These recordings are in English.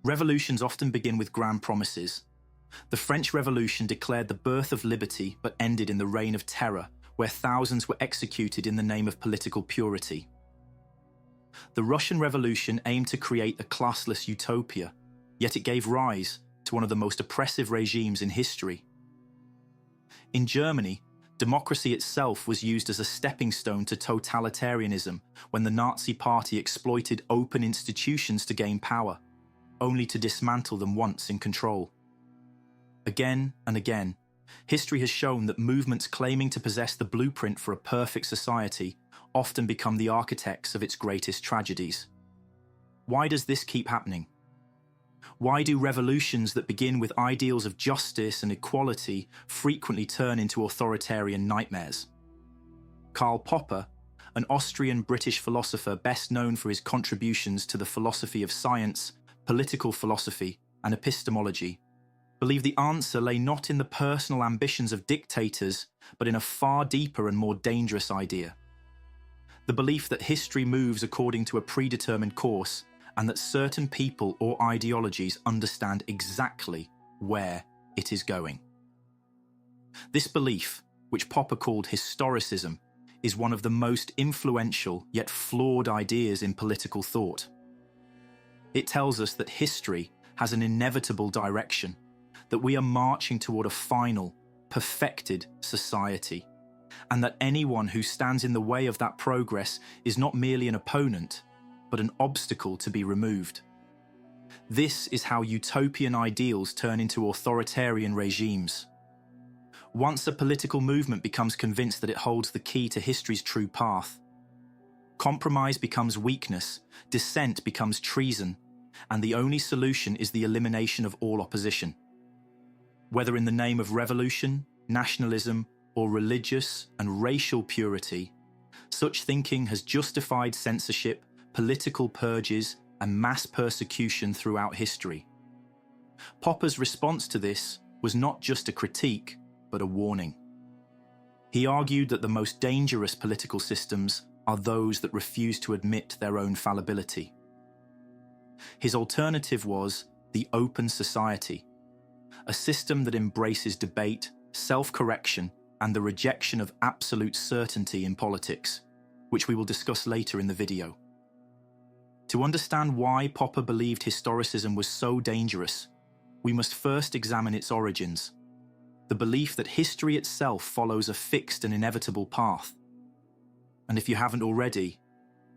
Revolutions often begin with grand promises. The French Revolution declared the birth of liberty but ended in the reign of terror, where thousands were executed in the name of political purity. The Russian Revolution aimed to create a classless utopia, yet it gave rise to one of the most oppressive regimes in history. In Germany, democracy itself was used as a stepping stone to totalitarianism when the Nazi Party exploited open institutions to gain power, only to dismantle them once in control. Again and again, history has shown that movements claiming to possess the blueprint for a perfect society often become the architects of its greatest tragedies. Why does this keep happening? Why do revolutions that begin with ideals of justice and equality frequently turn into authoritarian nightmares? Karl Popper, an Austrian-British philosopher best known for his contributions to the philosophy of science, political philosophy, and epistemology, believed the answer lay not in the personal ambitions of dictators, but in a far deeper and more dangerous idea. The belief that history moves according to a predetermined course, and that certain people or ideologies understand exactly where it is going. This belief, which Popper called historicism, is one of the most influential yet flawed ideas in political thought. It tells us that history has an inevitable direction, that we are marching toward a final, perfected society, and that anyone who stands in the way of that progress is not merely an opponent, but an obstacle to be removed. This is how utopian ideals turn into authoritarian regimes. Once a political movement becomes convinced that it holds the key to history's true path, compromise becomes weakness, dissent becomes treason, and the only solution is the elimination of all opposition. Whether in the name of revolution, nationalism, or religious and racial purity, such thinking has justified censorship, political purges, and mass persecution throughout history. Popper's response to this was not just a critique, but a warning. He argued that the most dangerous political systems are those that refuse to admit their own fallibility. His alternative was the open society, a system that embraces debate, self-correction, and the rejection of absolute certainty in politics, which we will discuss later in the video. To understand why Popper believed historicism was so dangerous, we must first examine its origins, the belief that history itself follows a fixed and inevitable path. And if you haven't already,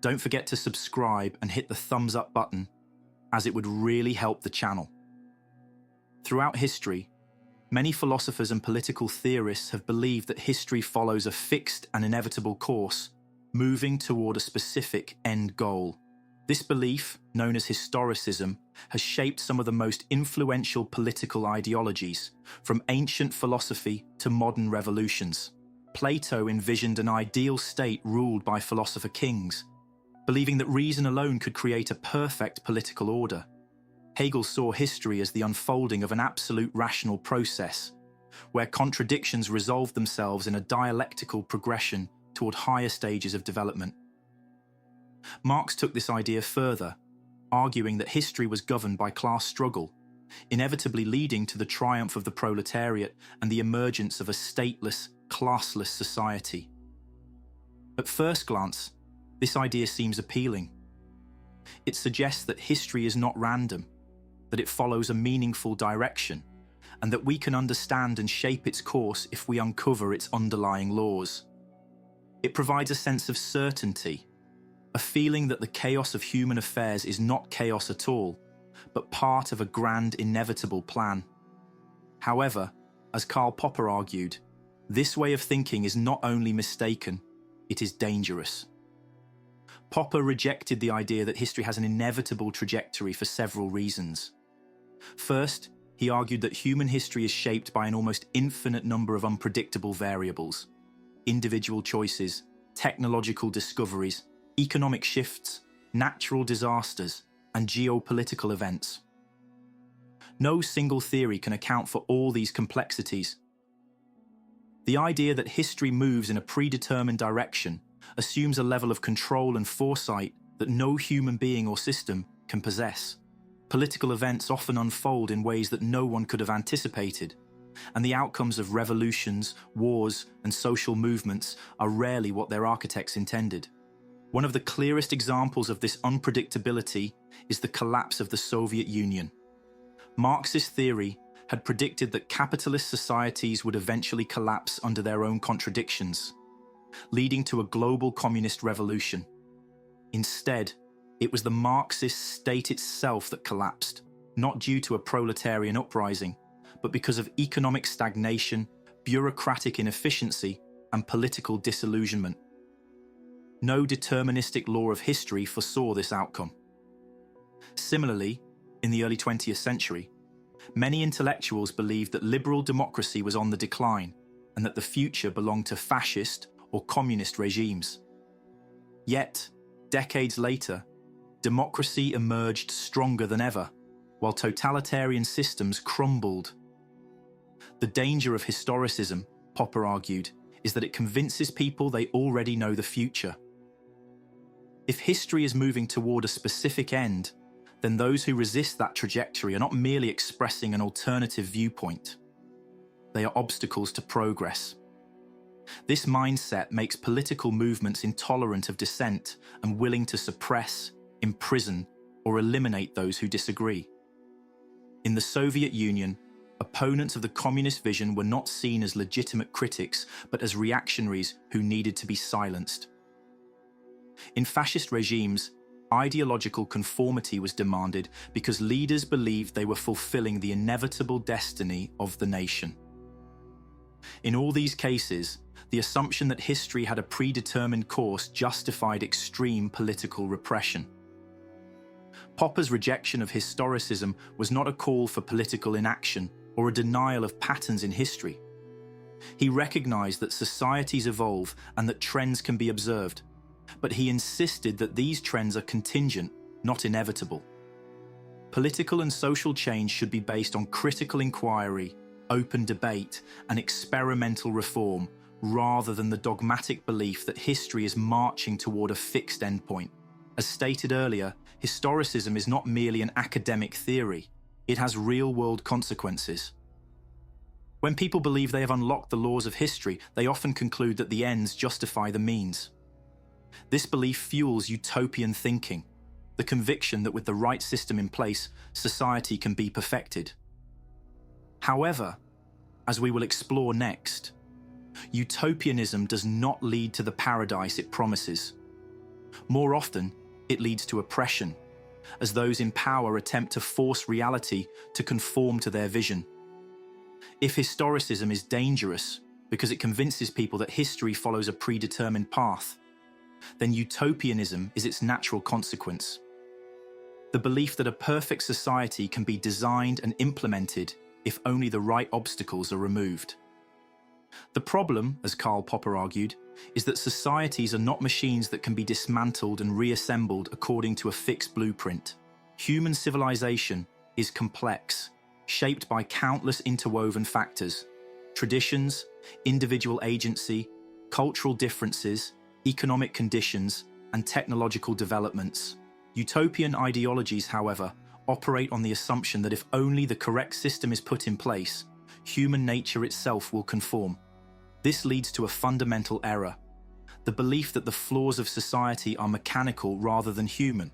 don't forget to subscribe and hit the thumbs up button, as it would really help the channel. Throughout history, many philosophers and political theorists have believed that history follows a fixed and inevitable course, moving toward a specific end goal. This belief, known as historicism, has shaped some of the most influential political ideologies, from ancient philosophy to modern revolutions. Plato envisioned an ideal state ruled by philosopher kings, believing that reason alone could create a perfect political order. Hegel saw history as the unfolding of an absolute rational process, where contradictions resolved themselves in a dialectical progression toward higher stages of development. Marx took this idea further, arguing that history was governed by class struggle, inevitably leading to the triumph of the proletariat and the emergence of a stateless, classless society. At first glance, this idea seems appealing. It suggests that history is not random, that it follows a meaningful direction, and that we can understand and shape its course if we uncover its underlying laws. It provides a sense of certainty, a feeling that the chaos of human affairs is not chaos at all, but part of a grand inevitable plan. However, as Karl Popper argued, this way of thinking is not only mistaken, it is dangerous. Popper rejected the idea that history has an inevitable trajectory for several reasons. First, he argued that human history is shaped by an almost infinite number of unpredictable variables: individual choices, technological discoveries, economic shifts, natural disasters, and geopolitical events. No single theory can account for all these complexities. The idea that history moves in a predetermined direction assumes a level of control and foresight that no human being or system can possess. Political events often unfold in ways that no one could have anticipated, and the outcomes of revolutions, wars, and social movements are rarely what their architects intended. One of the clearest examples of this unpredictability is the collapse of the Soviet Union. Marxist theory had predicted that capitalist societies would eventually collapse under their own contradictions, leading to a global communist revolution. Instead, it was the Marxist state itself that collapsed, not due to a proletarian uprising, but because of economic stagnation, bureaucratic inefficiency, and political disillusionment. No deterministic law of history foresaw this outcome. Similarly, in the early 20th century, many intellectuals believed that liberal democracy was on the decline and that the future belonged to fascist or communist regimes. Yet, decades later, democracy emerged stronger than ever, while totalitarian systems crumbled. The danger of historicism, Popper argued, is that it convinces people they already know the future. If history is moving toward a specific end, then those who resist that trajectory are not merely expressing an alternative viewpoint. They are obstacles to progress. This mindset makes political movements intolerant of dissent and willing to suppress, imprison, or eliminate those who disagree. In the Soviet Union, opponents of the communist vision were not seen as legitimate critics, but as reactionaries who needed to be silenced. In fascist regimes, ideological conformity was demanded because leaders believed they were fulfilling the inevitable destiny of the nation. In all these cases, the assumption that history had a predetermined course justified extreme political repression. Popper's rejection of historicism was not a call for political inaction or a denial of patterns in history. He recognized that societies evolve and that trends can be observed, but he insisted that these trends are contingent, not inevitable. Political and social change should be based on critical inquiry, open debate, and experimental reform, rather than the dogmatic belief that history is marching toward a fixed endpoint. As stated earlier, historicism is not merely an academic theory. It has real-world consequences. When people believe they have unlocked the laws of history, they often conclude that the ends justify the means. This belief fuels utopian thinking, the conviction that with the right system in place, society can be perfected. However, as we will explore next, utopianism does not lead to the paradise it promises. More often, it leads to oppression, as those in power attempt to force reality to conform to their vision. If historicism is dangerous because it convinces people that history follows a predetermined path, then utopianism is its natural consequence. The belief that a perfect society can be designed and implemented if only the right obstacles are removed. The problem, as Karl Popper argued, is that societies are not machines that can be dismantled and reassembled according to a fixed blueprint. Human civilization is complex, shaped by countless interwoven factors: traditions, individual agency, cultural differences, economic conditions, and technological developments. Utopian ideologies, however, operate on the assumption that if only the correct system is put in place, human nature itself will conform. This leads to a fundamental error: the belief that the flaws of society are mechanical rather than human,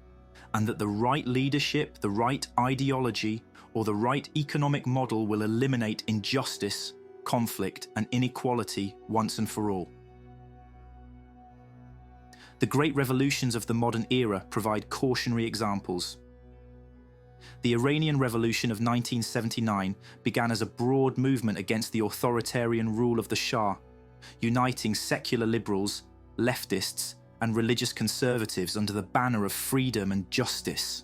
and that the right leadership, the right ideology, or the right economic model will eliminate injustice, conflict, and inequality once and for all. The great revolutions of the modern era provide cautionary examples. The Iranian Revolution of 1979 began as a broad movement against the authoritarian rule of the Shah, uniting secular liberals, leftists, and religious conservatives under the banner of freedom and justice.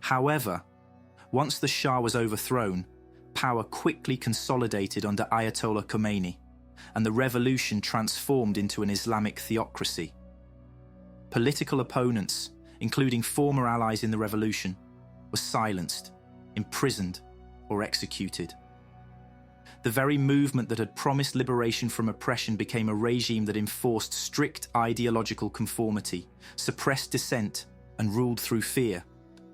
However, once the Shah was overthrown, power quickly consolidated under Ayatollah Khomeini, and the revolution transformed into an Islamic theocracy. Political opponents, including former allies in the revolution, were silenced, imprisoned, or executed. The very movement that had promised liberation from oppression became a regime that enforced strict ideological conformity, suppressed dissent, and ruled through fear,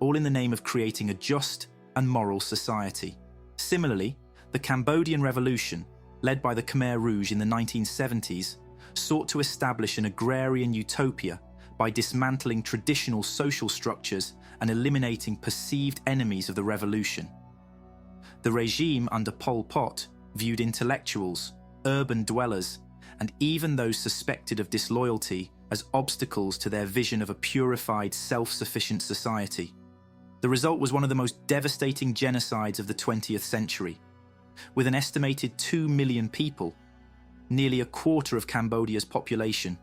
all in the name of creating a just and moral society. Similarly, the Cambodian Revolution, led by the Khmer Rouge in the 1970s, sought to establish an agrarian utopia by dismantling traditional social structures and eliminating perceived enemies of the revolution. The regime under Pol Pot viewed intellectuals, urban dwellers, and even those suspected of disloyalty as obstacles to their vision of a purified, self-sufficient society. The result was one of the most devastating genocides of the 20th century, with an estimated 2 million people, nearly a quarter of Cambodia's population,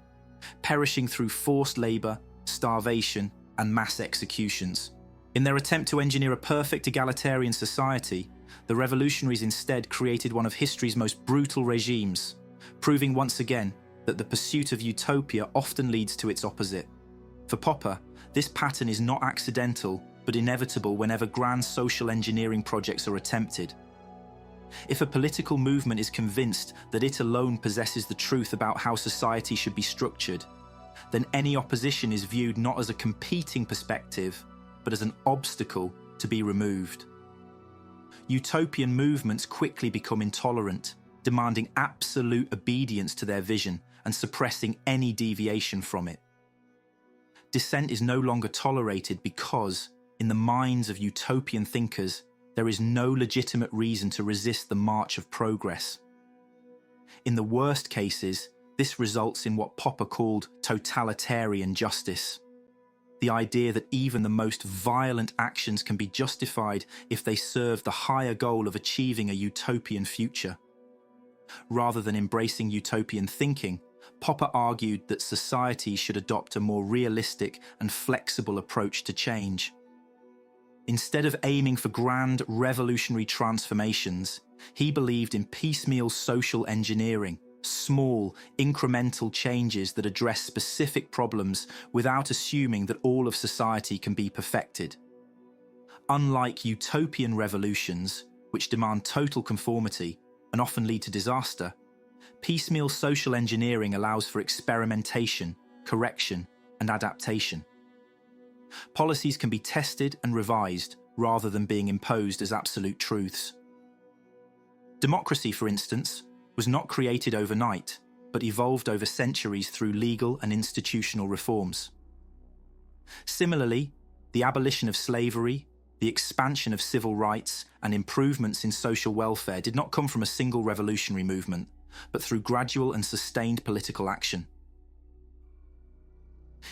perishing through forced labour, starvation, and mass executions. In their attempt to engineer a perfect egalitarian society, the revolutionaries instead created one of history's most brutal regimes, proving once again that the pursuit of utopia often leads to its opposite. For Popper, this pattern is not accidental, but inevitable whenever grand social engineering projects are attempted. If a political movement is convinced that it alone possesses the truth about how society should be structured, then any opposition is viewed not as a competing perspective, but as an obstacle to be removed. Utopian movements quickly become intolerant, demanding absolute obedience to their vision and suppressing any deviation from it. Dissent is no longer tolerated because, in the minds of utopian thinkers, there is no legitimate reason to resist the march of progress. In the worst cases, this results in what Popper called totalitarian justice. The idea that even the most violent actions can be justified if they serve the higher goal of achieving a utopian future. Rather than embracing utopian thinking, Popper argued that society should adopt a more realistic and flexible approach to change. Instead of aiming for grand revolutionary transformations, he believed in piecemeal social engineering, small, incremental changes that address specific problems without assuming that all of society can be perfected. Unlike utopian revolutions, which demand total conformity and often lead to disaster, piecemeal social engineering allows for experimentation, correction, and adaptation. Policies can be tested and revised rather than being imposed as absolute truths. Democracy, for instance, was not created overnight, but evolved over centuries through legal and institutional reforms. Similarly, the abolition of slavery, the expansion of civil rights, and improvements in social welfare did not come from a single revolutionary movement, but through gradual and sustained political action.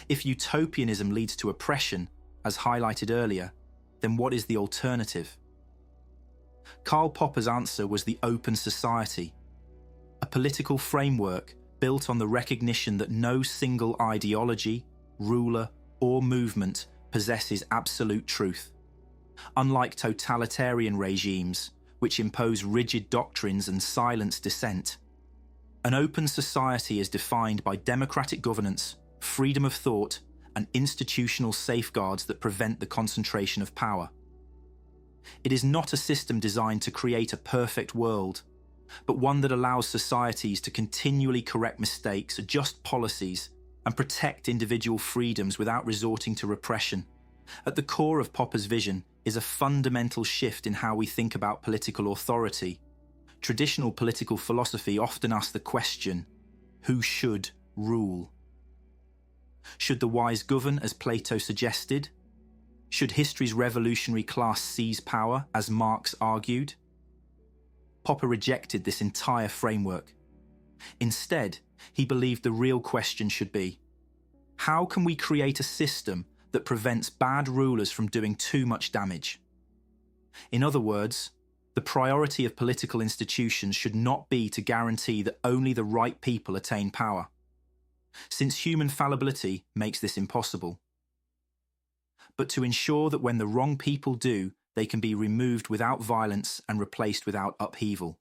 If utopianism leads to oppression, as highlighted earlier, then what is the alternative? Karl Popper's answer was the open society, a political framework built on the recognition that no single ideology, ruler, or movement possesses absolute truth. Unlike totalitarian regimes, which impose rigid doctrines and silence dissent, an open society is defined by democratic governance, freedom of thought, and institutional safeguards that prevent the concentration of power. It is not a system designed to create a perfect world, but one that allows societies to continually correct mistakes, adjust policies, and protect individual freedoms without resorting to repression. At the core of Popper's vision is a fundamental shift in how we think about political authority. Traditional political philosophy often asks the question, who should rule? Should the wise govern, as Plato suggested? Should history's revolutionary class seize power, as Marx argued? Popper rejected this entire framework. Instead, he believed the real question should be, how can we create a system that prevents bad rulers from doing too much damage? In other words, the priority of political institutions should not be to guarantee that only the right people attain power, since human fallibility makes this impossible, but to ensure that when the wrong people do, they can be removed without violence and replaced without upheaval.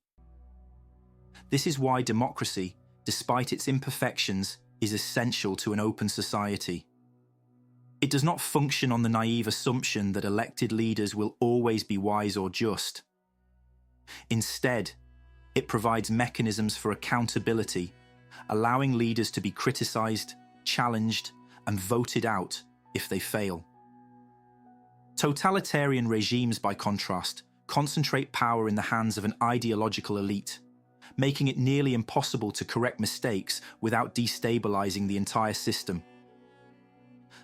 This is why democracy, despite its imperfections, is essential to an open society. It does not function on the naive assumption that elected leaders will always be wise or just. Instead, it provides mechanisms for accountability, allowing leaders to be criticized, challenged, and voted out if they fail. Totalitarian regimes, by contrast, concentrate power in the hands of an ideological elite, making it nearly impossible to correct mistakes without destabilizing the entire system.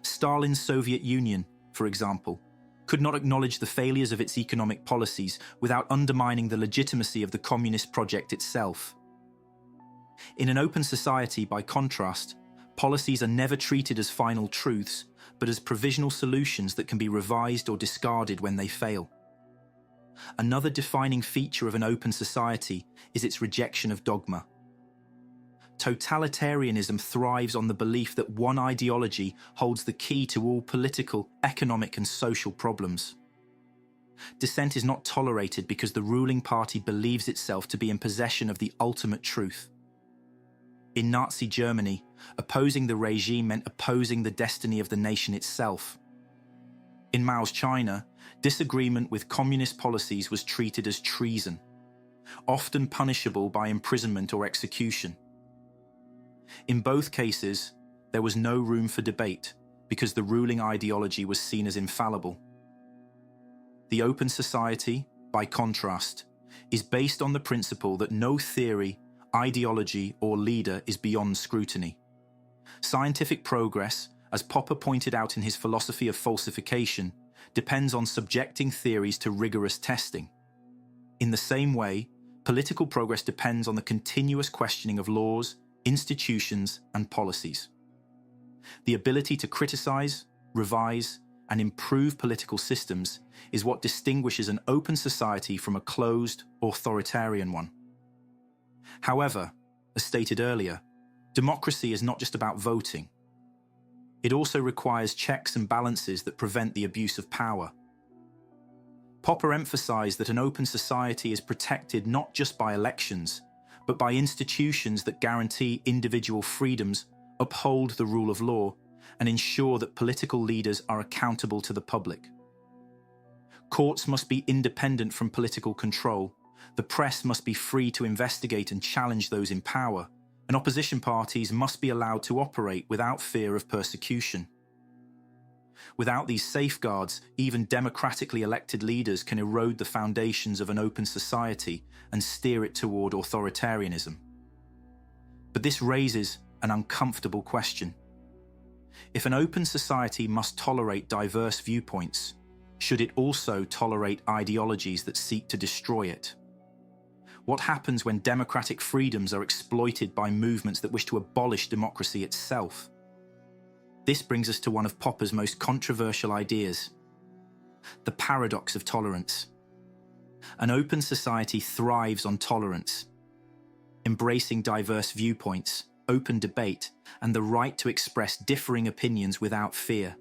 Stalin's Soviet Union, for example, could not acknowledge the failures of its economic policies without undermining the legitimacy of the communist project itself. In an open society, by contrast, policies are never treated as final truths, but as provisional solutions that can be revised or discarded when they fail. Another defining feature of an open society is its rejection of dogma. Totalitarianism thrives on the belief that one ideology holds the key to all political, economic, and social problems. Dissent is not tolerated because the ruling party believes itself to be in possession of the ultimate truth. In Nazi Germany, opposing the regime meant opposing the destiny of the nation itself. In Mao's China, disagreement with communist policies was treated as treason, often punishable by imprisonment or execution. In both cases, there was no room for debate because the ruling ideology was seen as infallible. The open society, by contrast, is based on the principle that no theory, ideology, or leader is beyond scrutiny. Scientific progress, as Popper pointed out in his philosophy of falsification, depends on subjecting theories to rigorous testing. In the same way, political progress depends on the continuous questioning of laws, institutions, and policies. The ability to criticize, revise, and improve political systems is what distinguishes an open society from a closed, authoritarian one. However, as stated earlier, democracy is not just about voting. It also requires checks and balances that prevent the abuse of power. Popper emphasized that an open society is protected not just by elections, but by institutions that guarantee individual freedoms, uphold the rule of law, and ensure that political leaders are accountable to the public. Courts must be independent from political control, the press must be free to investigate and challenge those in power, and opposition parties must be allowed to operate without fear of persecution. Without these safeguards, even democratically elected leaders can erode the foundations of an open society and steer it toward authoritarianism. But this raises an uncomfortable question. If an open society must tolerate diverse viewpoints, should it also tolerate ideologies that seek to destroy it? What happens when democratic freedoms are exploited by movements that wish to abolish democracy itself? This brings us to one of Popper's most controversial ideas: the paradox of tolerance. An open society thrives on tolerance, embracing diverse viewpoints, open debate, and the right to express differing opinions without fear.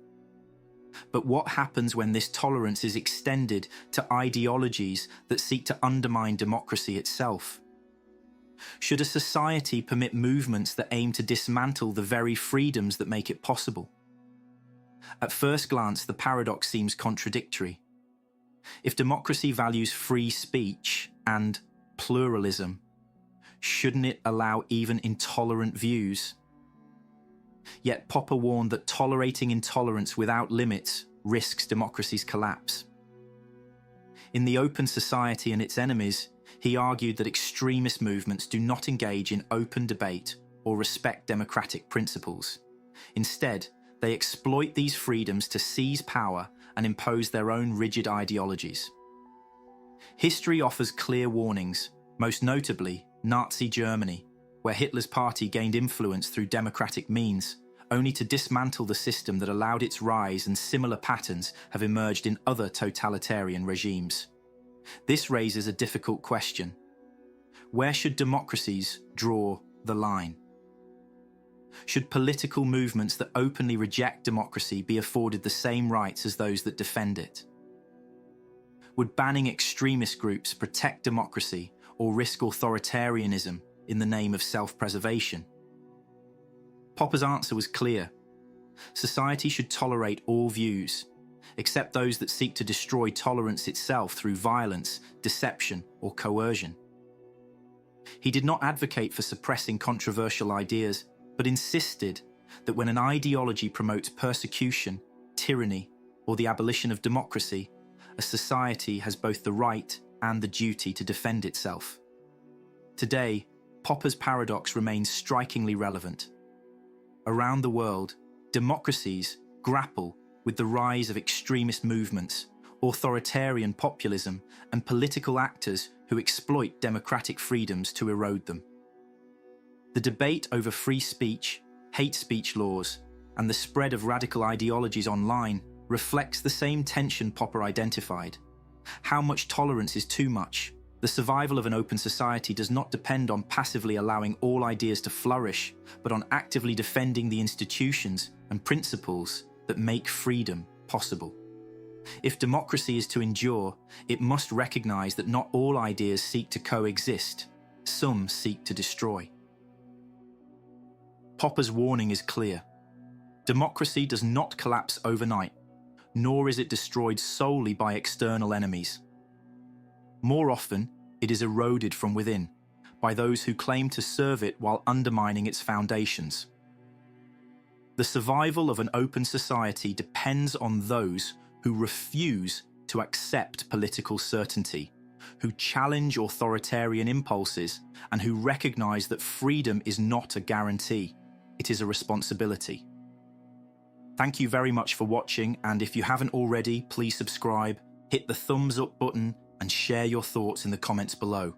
But what happens when this tolerance is extended to ideologies that seek to undermine democracy itself? Should a society permit movements that aim to dismantle the very freedoms that make it possible? At first glance, the paradox seems contradictory. If democracy values free speech and pluralism, shouldn't it allow even intolerant views? Yet Popper warned that tolerating intolerance without limits risks democracy's collapse. In The Open Society and Its Enemies, he argued that extremist movements do not engage in open debate or respect democratic principles. Instead, they exploit these freedoms to seize power and impose their own rigid ideologies. History offers clear warnings, most notably Nazi Germany, where Hitler's party gained influence through democratic means, only to dismantle the system that allowed its rise, and similar patterns have emerged in other totalitarian regimes. This raises a difficult question. Where should democracies draw the line? Should political movements that openly reject democracy be afforded the same rights as those that defend it? Would banning extremist groups protect democracy or risk authoritarianism in the name of self-preservation? Popper's answer was clear. Society should tolerate all views, except those that seek to destroy tolerance itself through violence, deception, or coercion. He did not advocate for suppressing controversial ideas, but insisted that when an ideology promotes persecution, tyranny, or the abolition of democracy, a society has both the right and the duty to defend itself. Today, Popper's paradox remains strikingly relevant. Around the world, democracies grapple with the rise of extremist movements, authoritarian populism, and political actors who exploit democratic freedoms to erode them. The debate over free speech, hate speech laws, and the spread of radical ideologies online reflects the same tension Popper identified. How much tolerance is too much? The survival of an open society does not depend on passively allowing all ideas to flourish, but on actively defending the institutions and principles that make freedom possible. If democracy is to endure, it must recognize that not all ideas seek to coexist. Some seek to destroy. Popper's warning is clear. Democracy does not collapse overnight, nor is it destroyed solely by external enemies. More often, it is eroded from within, by those who claim to serve it while undermining its foundations. The survival of an open society depends on those who refuse to accept political certainty, who challenge authoritarian impulses, and who recognize that freedom is not a guarantee, it is a responsibility. Thank you very much for watching, and if you haven't already, please subscribe, hit the thumbs up button, and share your thoughts in the comments below.